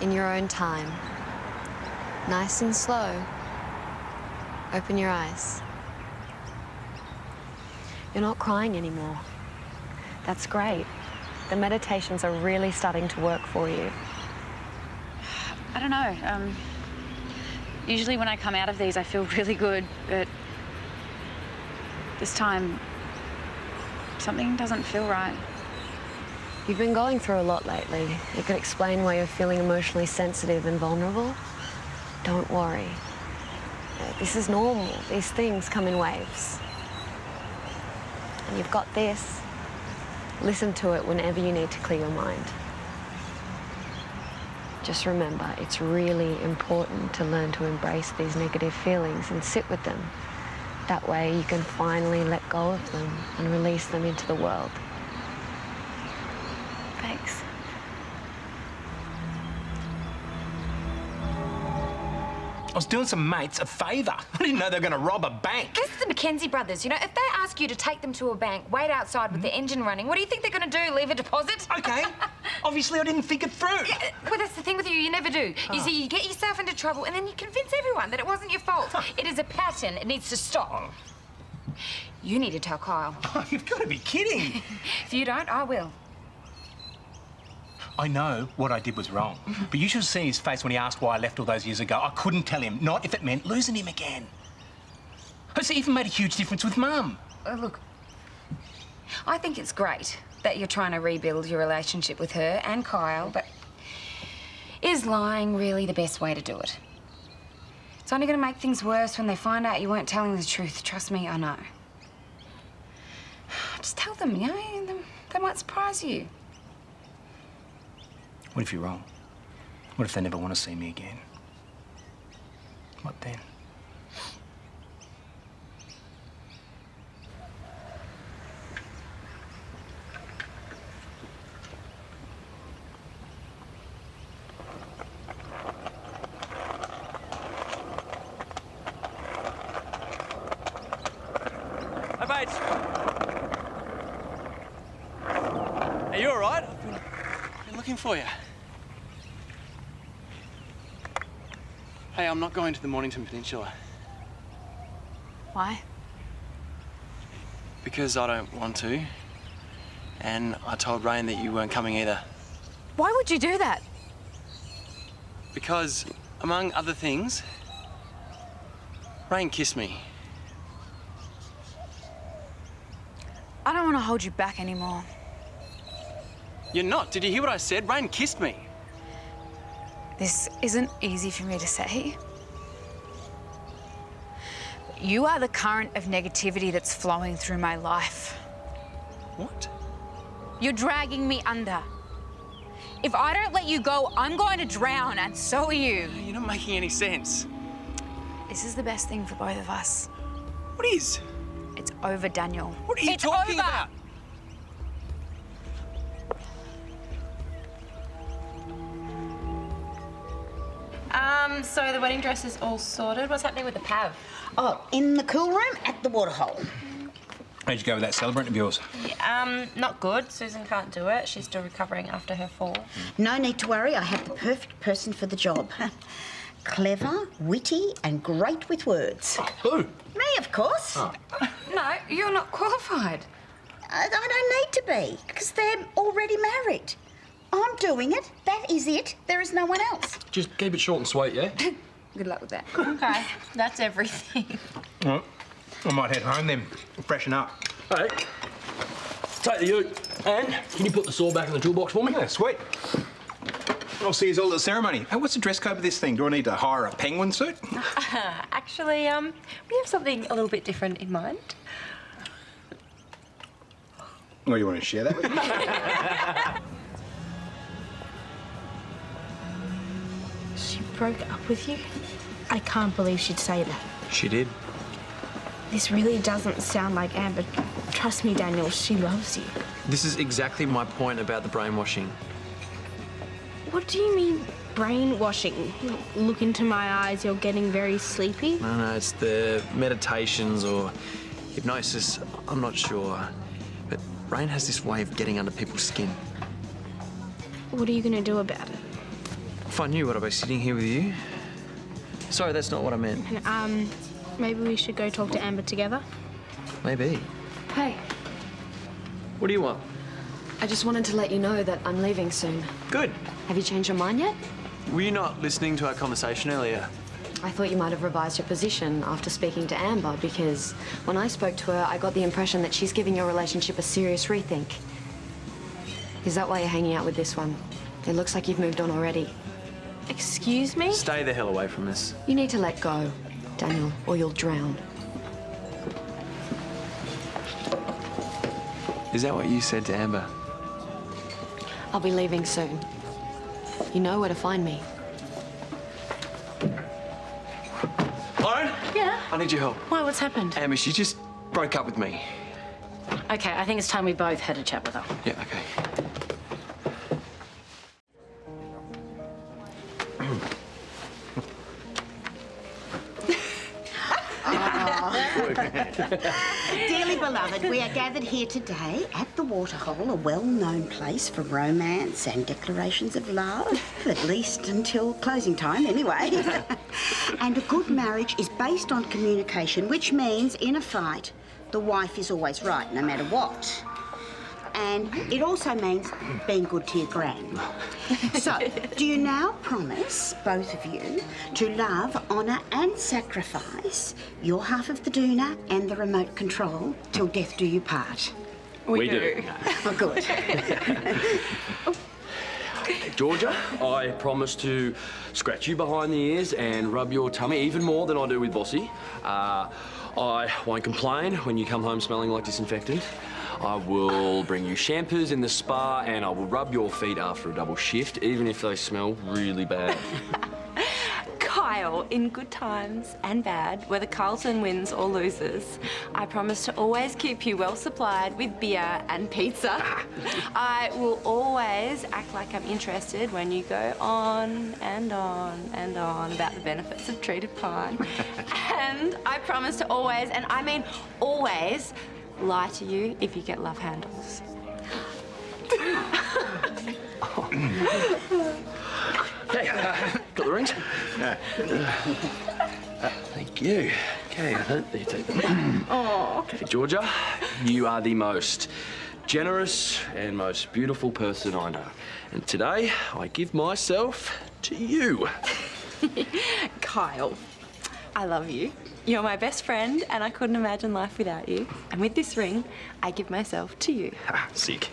in your own time. Nice and slow. Open your eyes. You're not crying anymore. That's great. The meditations are really starting to work for you. I don't know. Usually when I come out of these, I feel really good, but this time, something doesn't feel right. You've been going through a lot lately. It could explain why you're feeling emotionally sensitive and vulnerable. Don't worry. This is normal. These things come in waves. And you've got this. Listen to it whenever you need to clear your mind. Just remember, it's really important to learn to embrace these negative feelings and sit with them. That way you can finally let go of them and release them into the world. Thanks. I was doing some mates a favour. I didn't know they were going to rob a bank. This is the McKenzie brothers. You know, if they ask you to take them to a bank, wait outside with the engine running, what do you think they're going to do? Leave a deposit? OK. Obviously, I didn't think it through. Yeah, well, that's the thing with you. You never do. You see, you get yourself into trouble and then you convince everyone that it wasn't your fault. It is a pattern. It needs to stop. You need to tell Kyle. Oh, you've got to be kidding. If you don't, I will. I know what I did was wrong, but you should see his face when he asked why I left all those years ago. I couldn't tell him, not if it meant losing him again. It's even made a huge difference with Mum. Look, I think it's great that you're trying to rebuild your relationship with her and Kyle, but is lying really the best way to do it? It's only going to make things worse when they find out you weren't telling the truth. Trust me, I know. Just tell them, you know, they might surprise you. What if you're wrong? What if they never want to see me again? What then? Hey, mates. Are you all right? I've been looking for you. Hey, I'm not going to the Mornington Peninsula. Why? Because I don't want to. And I told Rain that you weren't coming either. Why would you do that? Because, among other things, Rain kissed me. I don't want to hold you back anymore. You're not. Did you hear what I said? Rain kissed me. This isn't easy for me to say. But you are the current of negativity that's flowing through my life. What? You're dragging me under. If I don't let you go, I'm going to drown, and so are you. You're not making any sense. This is the best thing for both of us. What is? It's over, Daniel. What are you talking about? So the wedding dress is all sorted. What's happening with the pav? Oh, in the cool room at the waterhole. How'd you go with that celebrant of yours? Yeah, not good. Susan can't do it. She's still recovering after her fall. No need to worry, I have the perfect person for the job. Clever, witty, and great with words. Who? Me, of course. Oh. No, you're not qualified. I don't need to be, because they're already married. I'm doing it. That is it. There is no one else. Just keep it short and sweet, yeah? Good luck with that. Okay, that's everything. Well, I might head home then, freshen up. Hey, take the ute. And can you put the saw back in the toolbox for me? Yeah, sweet. I'll see you all at the ceremony. Hey, what's the dress code of this thing? Do I need to hire a penguin suit? Actually, we have something a little bit different in mind. Well, you want to share that with me? She broke up with you? I can't believe she'd say that. She did. This really doesn't sound like Amber. Trust me, Daniel, she loves you. This is exactly my point about the brainwashing. What do you mean, brainwashing? Look into my eyes, you're getting very sleepy? No, it's the meditations or hypnosis. I'm not sure. But Rain has this way of getting under people's skin. What are you going to do about it? If I knew, would I be sitting here with you? Sorry, that's not what I meant. Maybe we should go talk to Amber together. Maybe. Hey, What do you want? I just wanted to let you know that I'm leaving soon. Good. Have you changed your mind yet? Were you not listening to our conversation earlier? I thought you might have revised your position after speaking to Amber, because when I spoke to her, I got the impression that she's giving your relationship a serious rethink. Is that why you're hanging out with this one? It looks like you've moved on already. Excuse me? Stay the hell away from this. You need to let go, Daniel, or you'll drown. Is that what you said to Amber? I'll be leaving soon. You know where to find me. Lauren? Yeah? I need your help. Why, what's happened? Amber, she just broke up with me. Okay, I think it's time we both had a chat with her. Yeah, okay. Dearly beloved, we are gathered here today at the Waterhole, a well-known place for romance and declarations of love, at least until closing time anyway. And a good marriage is based on communication, which means in a fight, the wife is always right, no matter what. And it also means being good to your gran. So, do you now promise, both of you, to love, honour and sacrifice your half of the doona and the remote control till death do you part? We do. Oh, good. Georgia, I promise to scratch you behind the ears and rub your tummy even more than I do with Bossy. I won't complain when you come home smelling like disinfectant. I will bring you shampoos in the spa and I will rub your feet after a double shift, even if they smell really bad. Kyle, in good times and bad, whether Carlton wins or loses, I promise to always keep you well supplied with beer and pizza. I will always act like I'm interested when you go on and on and on about the benefits of treated pie. And I promise to always, and I mean always, lie to you if you get love handles. Hey, got the rings? Thank you. Okay, there you take them. Okay, Georgia, you are the most generous and most beautiful person I know. And today, I give myself to you. Kyle, I love you. You're my best friend, and I couldn't imagine life without you. And with this ring, I give myself to you. Sick.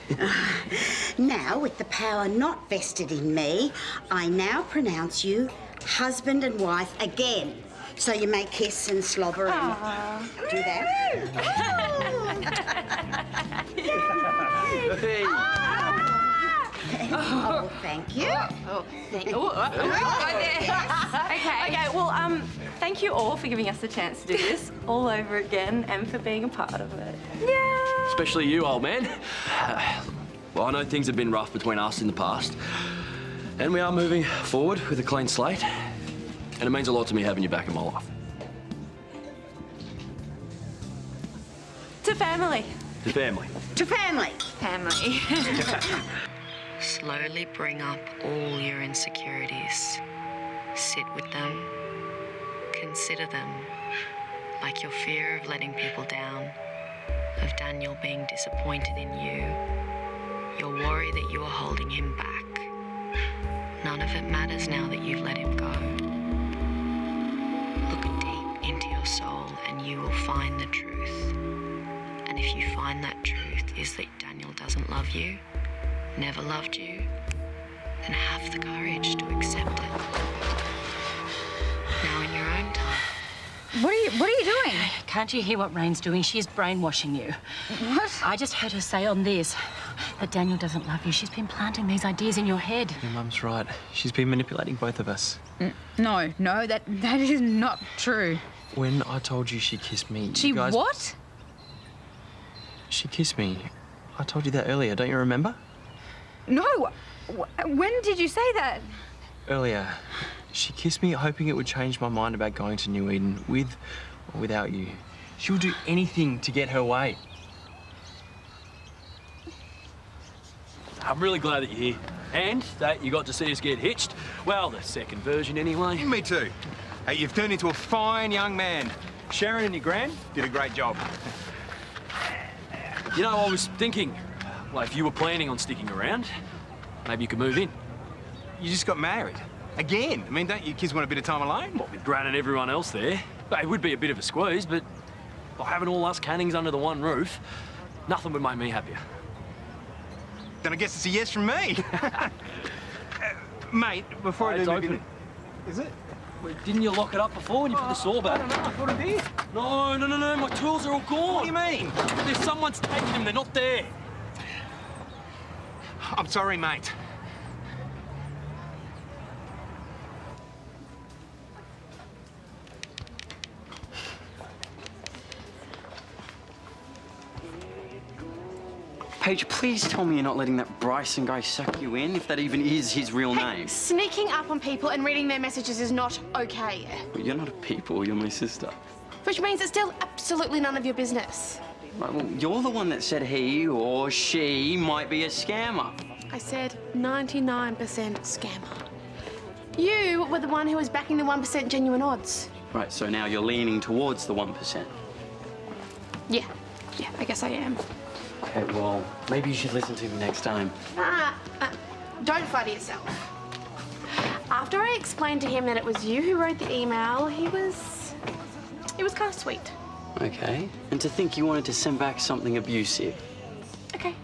Now, with the power not vested in me, I now pronounce you husband and wife again. So you may kiss and slobber and do that. Hey. Oh, thank you. Okay, well, thank you all for giving us the chance to do this all over again and for being a part of it. Yeah. Especially you, old man. Well, I know things have been rough between us in the past, and we are moving forward with a clean slate, and it means a lot to me having you back in my life. To family. To family. To family. Family. Slowly bring up all your insecurities. Sit with them. Consider them. Like your fear of letting people down, of Daniel being disappointed in you, your worry that you are holding him back. None of it matters now that you've let him go. Look deep into your soul and you will find the truth. And if you find that truth is that Daniel doesn't love you, never loved you, then have the courage to accept it. Now in your own time. What are you doing? Can't you hear what Rain's doing? She's brainwashing you. What? I just heard her say on this that Daniel doesn't love you. She's been planting these ideas in your head. Your mum's right. She's been manipulating both of us. No, that is not true. When I told you she kissed me, She you guys... what? She kissed me. I told you that earlier, don't you remember? No. When did you say that? Earlier. She kissed me hoping it would change my mind about going to New Eden, with or without you. She'll do anything to get her way. I'm really glad that you're here. And that you got to see us get hitched. Well, the second version anyway. Me too. Hey, you've turned into a fine young man. Sharon and your gran did a great job. You know, I was thinking, well, if you were planning on sticking around, maybe you could move in. You just got married. Again? I mean, don't you kids want a bit of time alone? What, with Gran and everyone else there? But it would be a bit of a squeeze, but by having all us Cannings under the one roof, nothing would make me happier. Then I guess it's a yes from me. Mate, before I do move in... Is it? Wait, didn't you lock it up before when you put the saw back? I don't know, I thought I did. No, my tools are all gone. What do you mean? There's someone's taken them, they're not there. I'm sorry, mate. Paige, please tell me you're not letting that Bryson guy suck you in, if that even is his real name. Sneaking up on people and reading their messages is not okay. Well, you're not a people, you're my sister. Which means it's still absolutely none of your business. Right, well, you're the one that said he or she might be a scammer. I said 99% scammer. You were the one who was backing the 1% genuine odds. Right, so now you're leaning towards the 1%. Yeah, I guess I am. Okay, well, maybe you should listen to me next time. Don't flatter yourself. After I explained to him that it was you who wrote the email, he was kind of sweet. Okay, and to think you wanted to send back something abusive. Okay.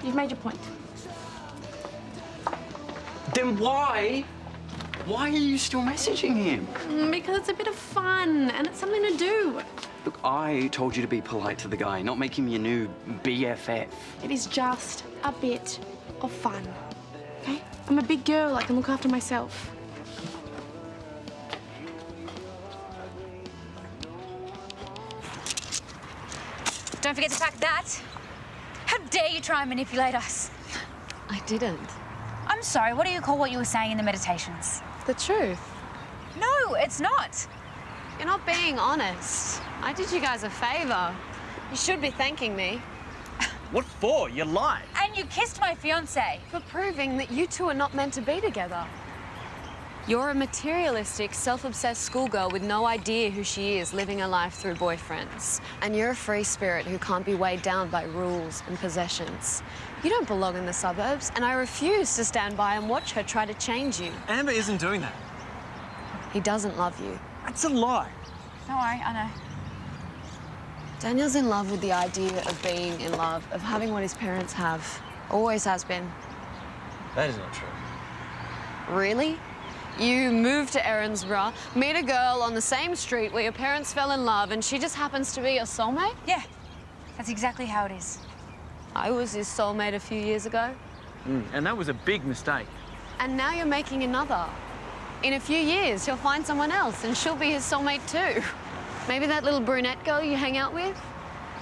You've made your point. Then why are you still messaging him? Because it's a bit of fun and it's something to do. Look, I told you to be polite to the guy, not make him your new BFF. It is just a bit of fun, okay? I'm a big girl, I can look after myself. Don't forget to pack that. How dare you try and manipulate us? I didn't. I'm sorry, what do you call what you were saying in the meditations? The truth. No, it's not. You're not being honest. I did you guys a favour. You should be thanking me. What for? You lied. And you kissed my fiancé. For proving that you two are not meant to be together. You're a materialistic, self-obsessed schoolgirl with no idea who she is, living her life through boyfriends. And you're a free spirit who can't be weighed down by rules and possessions. You don't belong in the suburbs, and I refuse to stand by and watch her try to change you. Amber isn't doing that. He doesn't love you. That's a lie. Don't worry, I know. Daniel's in love with the idea of being in love, of having what his parents have. Always has been. That is not true. Really? You moved to Erinsborough, meet a girl on the same street where your parents fell in love, and she just happens to be your soulmate? Yeah, that's exactly how it is. I was his soulmate a few years ago. And that was a big mistake. And now you're making another. In a few years, he'll find someone else, and she'll be his soulmate too. Maybe that little brunette girl you hang out with?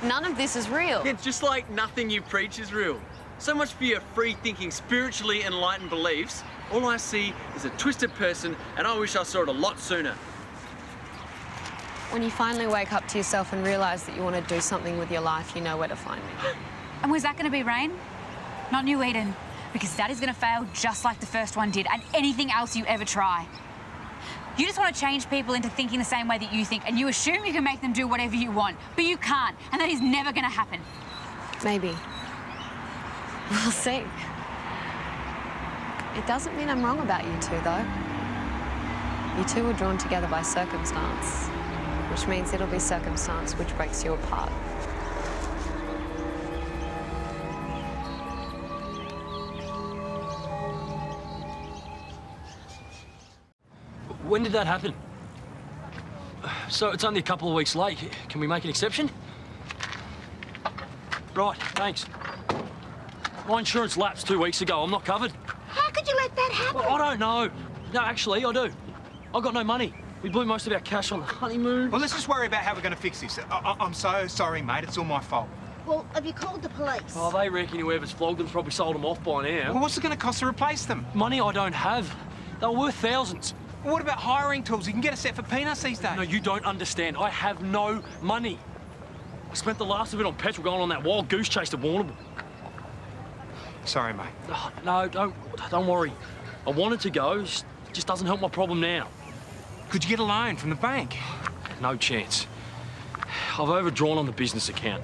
None of this is real. Yeah, just like nothing you preach is real. So much for your free-thinking, spiritually enlightened beliefs. All I see is a twisted person, and I wish I saw it a lot sooner. When you finally wake up to yourself and realise that you want to do something with your life, you know where to find me. And was that going to be Rain? Not New Eden. Because that is going to fail just like the first one did, and anything else you ever try. You just want to change people into thinking the same way that you think, and you assume you can make them do whatever you want, but you can't, and that is never going to happen. Maybe. We'll see. It doesn't mean I'm wrong about you two, though. You two were drawn together by circumstance, which means it'll be circumstance which breaks you apart. When did that happen? So it's only a couple of weeks late. Can we make an exception? Right, thanks. My insurance lapsed 2 weeks ago. I'm not covered. How could you let that happen? Well, I don't know. No, actually, I do. I've got no money. We blew most of our cash on the honeymoon. Well, let's just worry about how we're going to fix this. I'm so sorry, mate. It's all my fault. Well, have you called the police? Oh, they reckon whoever's flogged them's probably sold them off by now. Well, what's it going to cost to replace them? Money I don't have. They were worth thousands. Well, what about hiring tools? You can get a set for peanuts these days. No, you don't understand. I have no money. I spent the last of it on petrol going on that wild goose chase to Warrnambool. Sorry, mate. Oh, no, don't worry. I wanted to go, just doesn't help my problem now. Could you get a loan from the bank? No chance. I've overdrawn on the business account.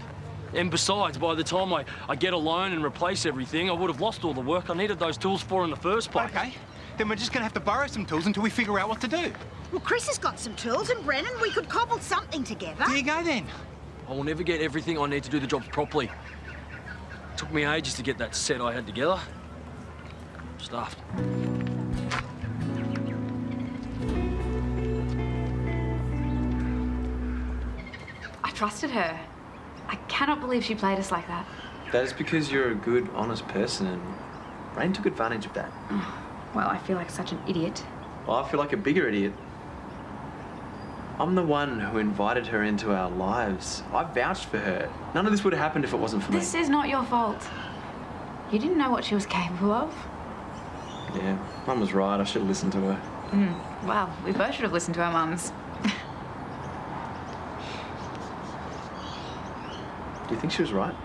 And besides, by the time I get a loan and replace everything, I would have lost all the work I needed those tools for in the first place. OK. Then we're just going to have to borrow some tools until we figure out what to do. Well, Chris has got some tools, and Brennan, we could cobble something together. There you go, then. I will never get everything I need to do the job properly. It took me ages to get that set I had together. Stuffed. I trusted her. I cannot believe she played us like that. That is because you're a good, honest person, and Rain took advantage of that. Well, I feel like such an idiot. Well, I feel like a bigger idiot. I'm the one who invited her into our lives. I vouched for her. None of this would have happened if it wasn't for me. This is not your fault. You didn't know what she was capable of. Yeah, Mum was right. I should have listened to her. Well, we both should have listened to our mums. Do you think she was right?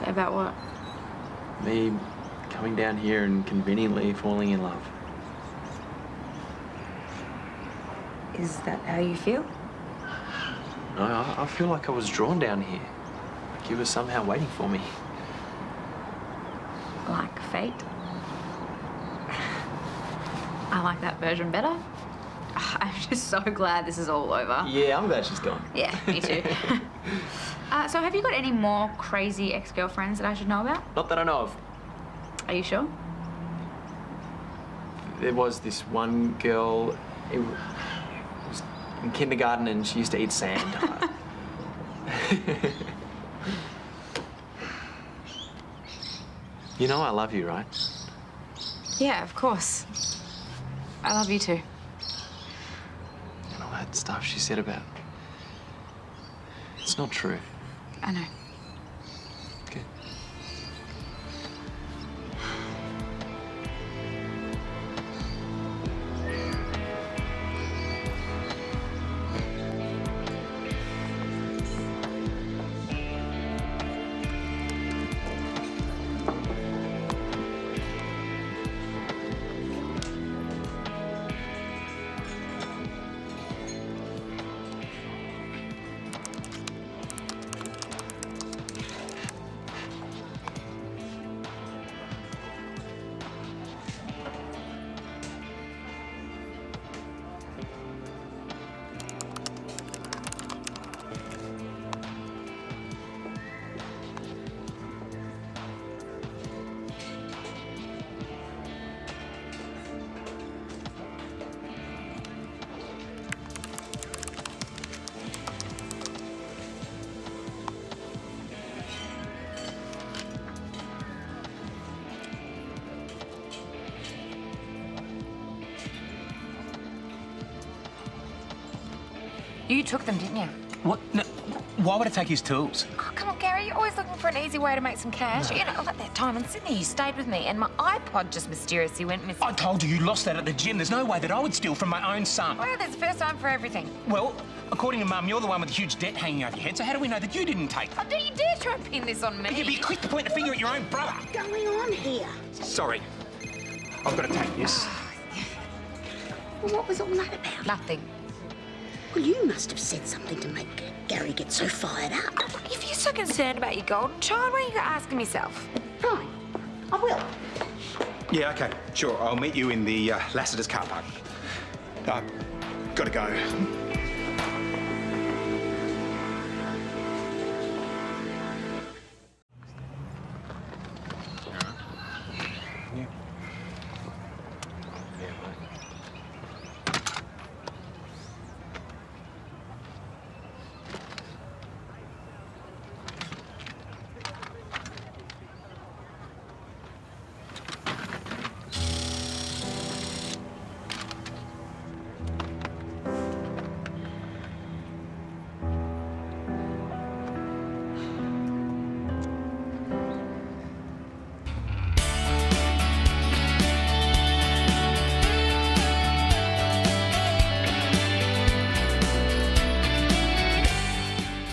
About what? Me coming down here and conveniently falling in love. Is that how you feel? No, I feel like I was drawn down here. Like you were somehow waiting for me. Like fate? I like that version better. I'm just so glad this is all over. Yeah, I'm glad she's gone. Yeah, me too. So have you got any more crazy ex-girlfriends that I should know about? Not that I know of. Are you sure? There was this one girl, it was in kindergarten, and she used to eat sand. You know I love you, right? Yeah, of course. I love you too. And all that stuff she said about... It's not true. I know. Okay. You took them, didn't you? What? No, why would I take his tools? Oh, come on, Gary. You're always looking for an easy way to make some cash. You know, like that time in Sydney, you stayed with me and my iPod just mysteriously went missing. I told you lost that at the gym. There's no way that I would steal from my own son. Well, there's a first time for everything. Well, according to Mum, you're the one with the huge debt hanging over your head, so how do we know that you didn't take them? Oh, don't you dare try and pin this on me. You'd be quick to point the finger at your own brother. What's going on here? Sorry. I've got to take this. Well, what was all that about? Nothing. Well, you must have said something to make Gary get so fired up. If you're so concerned about your golden child, why don't you ask him yourself? Fine. I will. Yeah, OK. Sure, I'll meet you in the Lassiter's car park. I've got to go.